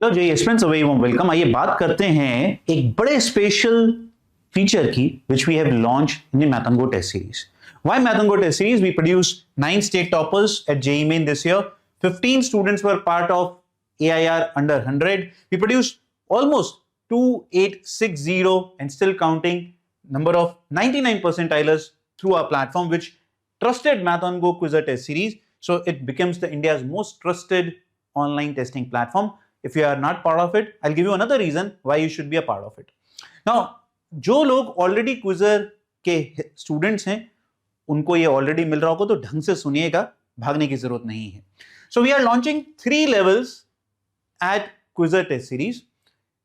Hello जी aspirants, very warm welcome. आइए बात करते हैं एक बड़े स्पेशल फीचर की which we have launched in the Math and Go test series. Why Math and Go test series? We produced 9 state toppers at JEE Main this year. 15 students were part of AIR under 100. We produced almost 2860 and still counting number of 99 percentilers through our platform, which trusted Math and Go Quizzer test series. So it becomes the India's most trusted online testing platform. If you are not part of it, I'll give you another reason why you should be a part of it. Now, जो लोग already quizzer के students हैं उनको ये already मिल रहा होगा, तो ढंग से सुनिएगा, भागने की जरूरत नहीं है। So we are launching 3 levels at quizzer test series.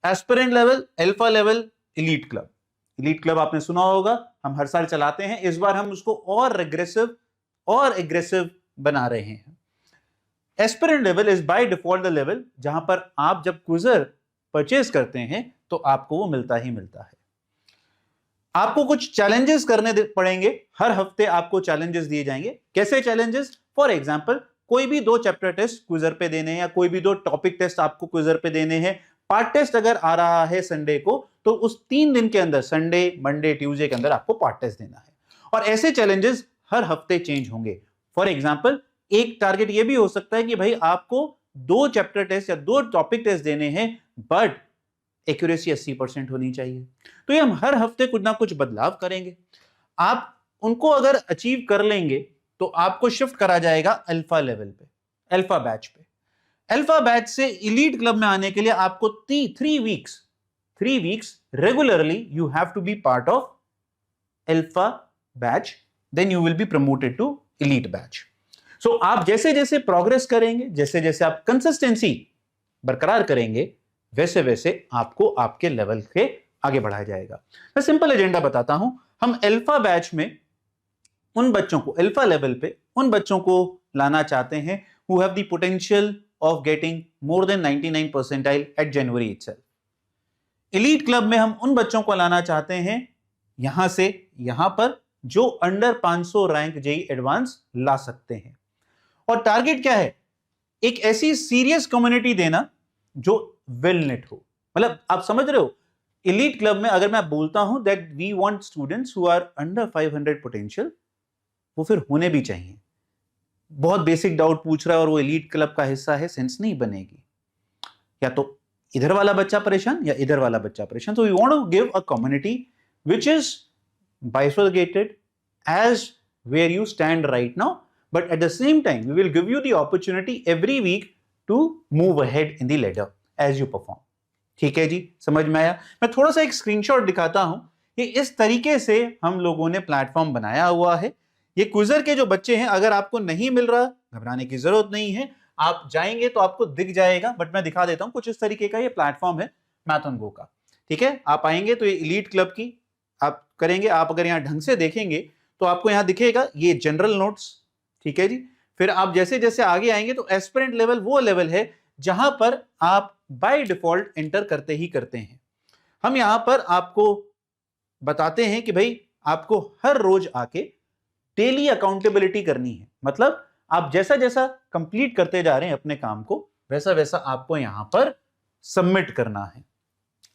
Aspirant level, alpha level, elite club. Elite club आपने सुना होगा, हम हर साल चलाते हैं। इस बार हम उसको और एग्रेसिव बना रहे हैं। Aspirant level is by default the level जहां पर आप जब क्विजर परचेज करते हैं तो आपको वो मिलता ही मिलता है। आपको कुछ चैलेंजेस करने पड़ेंगे, हर हफ्ते आपको चैलेंजेस दिए जाएंगे। कैसे चैलेंजेस? फॉर एग्जांपल, कोई भी 2 चैप्टर टेस्ट क्विजर पे देने हैं या कोई भी 2 टॉपिक टेस्ट आपको क्विजर पे देने हैं। पार्ट टेस्ट अगर आ रहा है संडे को, तो उस 3 दिन के अंदर, संडे, मंडे, ट्यूसडे के अंदर आपको पार्ट टेस्ट देना है। और ऐसे चैलेंजेस हर हफ्ते चेंज होंगे। फॉर एग्जाम्पल, एक टारगेट ये भी हो सकता है कि भाई आपको 2 चैप्टर टेस्ट या 2 टॉपिक टेस्ट देने हैं, बट एक्यूरेसी 80% होनी चाहिए। तो ये हम हर हफ्ते कुछ ना कुछ बदलाव करेंगे। आप उनको अगर अचीव कर लेंगे तो आपको शिफ्ट करा जाएगा अल्फा लेवल पे, अल्फा बैच पे। अल्फा बैच से एलीट क्लब में आने के लिए आपको 3 weeks regularly you have to be part of alpha batch, then you will be promoted to elite batch. So आप जैसे जैसे प्रोग्रेस करेंगे, जैसे जैसे आप कंसिस्टेंसी बरकरार करेंगे, वैसे वैसे आपको आपके लेवल के आगे बढ़ाया जाएगा। मैं सिंपल एजेंडा बताता हूं। हम अल्फा बैच में उन बच्चों को, अल्फा लेवल पे उन बच्चों को लाना चाहते हैं who have the potential of getting more than 99 percentile at January itself. Elite club में हम उन बच्चों को लाना चाहते हैं यहां से यहां पर, जो अंडर 500 रैंक जेईई एडवांस ला सकते हैं। और टारगेट क्या है? एक ऐसी सीरियस कम्युनिटी देना जो वेल नेट हो। मतलब आप समझ रहे हो, एलीट क्लब में अगर मैं बोलता हूं that we want students who are under 500 potential, वो फिर होने भी चाहिए। बहुत बेसिक डाउट पूछ रहा है और वो एलीट क्लब का हिस्सा है, सेंस नहीं बनेगी। या तो इधर वाला बच्चा परेशान या इधर वाला बच्चा परेशान। तो we want to give a community which is bifurcated as where you stand right now, but at the same time we will give you the opportunity every week to move ahead in the ladder as you perform. ठीक है जी, समझ में आया? मैं थोड़ा सा एक screenshot दिखाता हूं कि इस तरीके से हम लोगों ने प्लेटफॉर्म बनाया हुआ है। ये क्विजर के जो बच्चे हैं, अगर आपको नहीं मिल रहा, घबराने की जरूरत नहीं है, आप जाएंगे तो आपको दिख जाएगा। बट मैं दिखा देता हूं, कुछ इस तरीके का ये प्लेटफॉर्म है मैथ एंड गो का। ठीक है, आप आएंगे तो ये एलीट क्लब की आप करेंगे। आप अगर यहां ढंग से देखेंगे तो आपको यहां दिखेगा ये जनरल नोट्स। ठीक है जी, फिर आप जैसे जैसे आगे आएंगे तो एस्पिरेंट लेवल वो लेवल है जहां पर आप बाय डिफॉल्ट एंटर करते ही करते हैं। हम यहां पर आपको बताते हैं कि भाई आपको हर रोज आके डेली अकाउंटेबिलिटी करनी है। मतलब आप जैसा जैसा कंप्लीट करते जा रहे हैं अपने काम को, वैसा वैसा आपको यहां पर सबमिट करना है,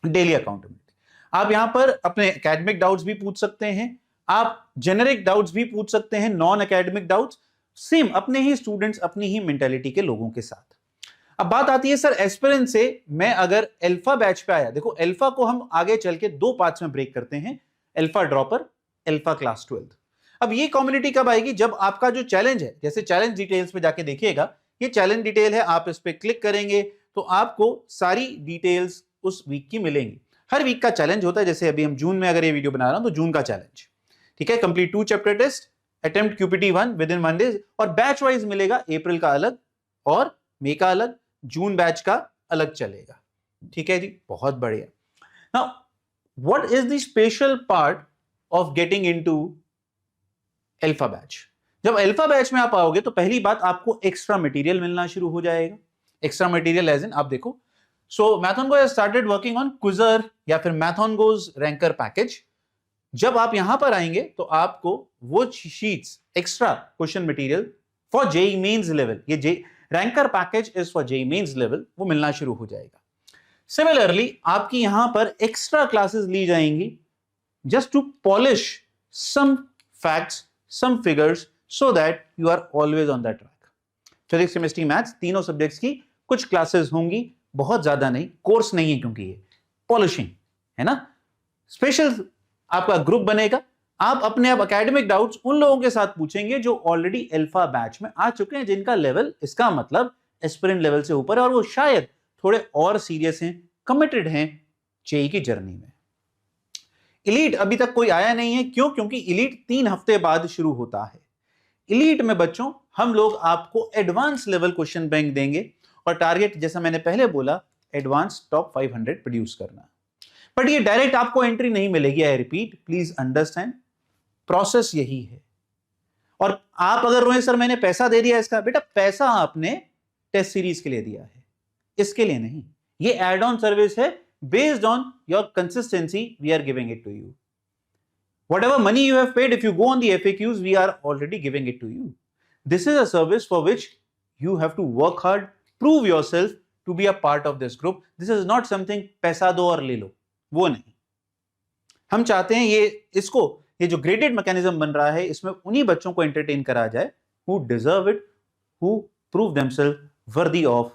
डेली अकाउंटेबिलिटी। आप यहां पर अपने एकेडमिक डाउट्स भी पूछ सकते हैं, आप जेनेरिक डाउट्स भी पूछ सकते हैं, नॉन एकेडमिक डाउट्स, सेम अपने ही स्टूडेंट्स, अपनी ही मेंटालिटी के लोगों के साथ। अब बात आती है सर एस्पिरेंट से मैं अगर अल्फा बैच पे आया। देखो, अल्फा को हम आगे चल के 2 पार्ट्स में ब्रेक करते हैं, अल्फा ड्रॉपर, अल्फा क्लास 12। अब ये कम्युनिटी कब आएगी? जब आपका जो चैलेंज है, जैसे चैलेंज डिटेल्स पे जाके देखिएगा, ये चैलेंज डिटेल है, आप इस पे क्लिक करेंगे तो आपको सारी डिटेल्स उस वीक की मिलेंगी। हर वीक का चैलेंज होता है। जैसे अभी हम जून में अगर ये वीडियो बना रहा हूं तो जून का चैलेंज, ठीक है, complete 2 chapter test, attempt QPT 1 within 1 day. और बैच वाइज मिलेगा, अप्रैल का अलग और मई का अलग, जून बैच का अलग चलेगा। ठीक है जी, बहुत बढ़िया। Now what is the special part of getting into alpha batch? जब अल्फा बैच में आप आओगे तो पहली बात, आपको एक्स्ट्रा मटेरियल मिलना शुरू हो जाएगा। एक्स्ट्रा मटेरियल एज इन, आप देखो, so MathonGo has started working on Quizrr या फिर MathonGo's ranker package. जब आप यहां पर आएंगे तो आपको वो sheets, extra question material for JEE Mains level, ये ranker package is for JEE Mains level, वो मिलना शुरू हो जाएगा। सिमिलरली आपकी यहां पर एक्स्ट्रा क्लासेस ली जाएंगी just to polish some facts, some figures so that you are always on that track. Physics, chemistry, maths तीनों सब्जेक्ट्स की कुछ क्लासेस होंगी, बहुत ज्यादा नहीं, कोर्स नहीं है क्योंकि ये पॉलिशिंग है ना। स्पेशल आपका ग्रुप बनेगा, आप अपने आप एकेडमिक डाउट्स उन लोगों के साथ पूछेंगे जो ऑलरेडी अल्फा बैच में आ चुके हैं, जिनका लेवल इसका मतलब एस्पिरेंट लेवल से ऊपर है और वो शायद थोड़े और सीरियस हैं, कमिटेड हैं जेई की जर्नी में। इलीट अभी तक कोई आया नहीं है, क्यों? क्योंकि इलीट 3 हफ्ते बाद शुरू होता है। इलीट में बच्चों हम लोग आपको एडवांस लेवल क्वेश्चन बैंक देंगे और टारगेट जैसा मैंने पहले बोला एडवांस टॉप 500 प्रोड्यूस करना। बट ये डायरेक्ट आपको एंट्री नहीं मिलेगी, I repeat, please understand, process यही है। और आप अगर रोए सर मैंने पैसा दे दिया इसका, बेटा पैसा आपने टेस्ट सीरीज के लिए दिया है, इसके लिए नहीं। ये एड ऑन सर्विस है, based on your consistency we are giving it to you. Whatever money you have paid, if you go on the FAQs, we are already giving it to you. This is a service for which you have to work hard, prove yourself to be a part of this group. This is not something पैसा दो और ले लो, वो नहीं। हम चाहते हैं ये जो graded mechanism बन रहा है, इसमें उन्हीं बच्चों को entertain करा जाए who deserve it, who prove themselves worthy of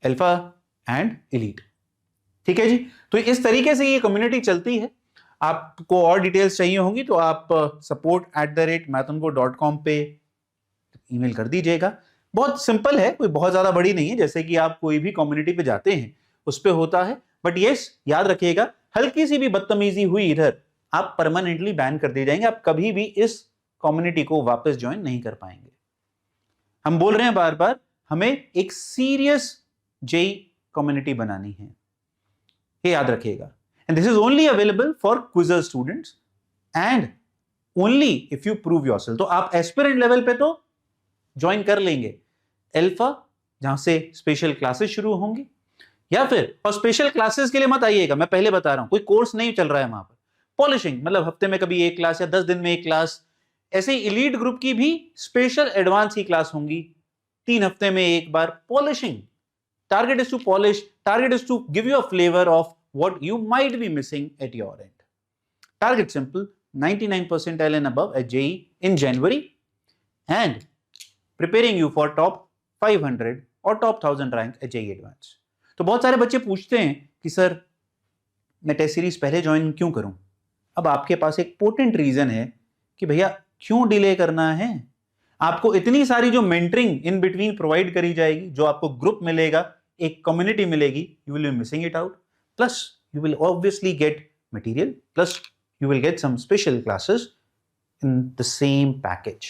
alpha and elite. ठीक है जी, तो इस तरीके से ये कम्युनिटी चलती है। आपको और डिटेल्स चाहिए होंगी तो आप support@mathongo.com पे ईमेल कर दीजिएगा। बहुत सिंपल है, कोई बहुत ज्यादा बड़ी नहीं है, जैसे कि आप कोई भी कम्युनिटी पे जाते हैं उस पे होता है। बट यस, याद रखिएगा, हल्की सी भी बदतमीजी हुई इधर, आप परमानेंटली बैन कर दिए जाएंगे, आप कभी भी इस कम्युनिटी को वापस ज्वाइन नहीं कर पाएंगे। हम बोल रहे हैं बार बार, हमें एक सीरियस जेई कम्युनिटी बनानी है, ये याद रखिएगा। And this is only available for quizzer students and only if you prove yourself. तो आप एस्पिरेंट लेवल पे तो ज्वाइन कर लेंगे अल्फा, जहां से स्पेशल क्लासेस शुरू होंगी, या फिर, और स्पेशल क्लासेस के लिए मत आइएगा, मैं पहले बता रहा हूं, कोई कोर्स नहीं चल रहा है वहां पर। पॉलिशिंग मतलब हफ्ते में कभी एक क्लास या 10 दिन में एक क्लास, ऐसे ही इलीट ग्रुप की भी स्पेशल एडवांस की क्लास होंगी 3 हफ्ते में एक बार। Polishing, target is to polish, target is to give you a flavor of what you might be missing at your end. Target simple, 99 percentile and above at JEE in January and preparing you for top 500 or top 1000 rank at JEE Advanced. तो बहुत सारे बच्चे पूछते हैं कि sir मैं test series पहले join क्यों करूं? अब आपके पास एक पोटेंट रीजन है कि भैया क्यों डिले करना है। आपको इतनी सारी जो मेंटरिंग इन बिटवीन प्रोवाइड करी जाएगी, जो आपको ग्रुप मिलेगा, एक कम्युनिटी मिलेगी, you will be missing it out. Plus you will obviously get material, plus you will get some special classes in the same package.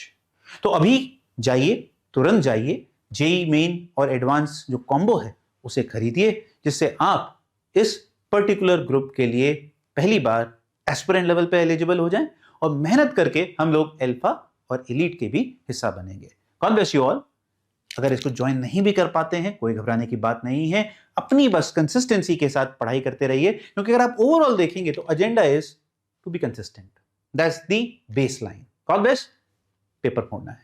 तो अभी जाइए, तुरंत जाइए, जेई मेन और एडवांस जो कॉम्बो है उसे खरीदिए, जिससे आप इस पर्टिकुलर ग्रुप के लिए पहली बार एस्पिरेंट लेवल पे एलिजिबल हो जाएं और मेहनत करके हम लोग अल्फा और एलीट के भी हिस्सा बनेंगे। God bless you all. अगर इसको ज्वाइन नहीं भी कर पाते हैं, कोई घबराने की बात नहीं है, अपनी बस कंसिस्टेंसी के साथ पढ़ाई करते रहिए, क्योंकि अगर आप ओवरऑल देखेंगे तो agenda is to be consistent, that's the baseline. God bless. Paper फोड़ना है।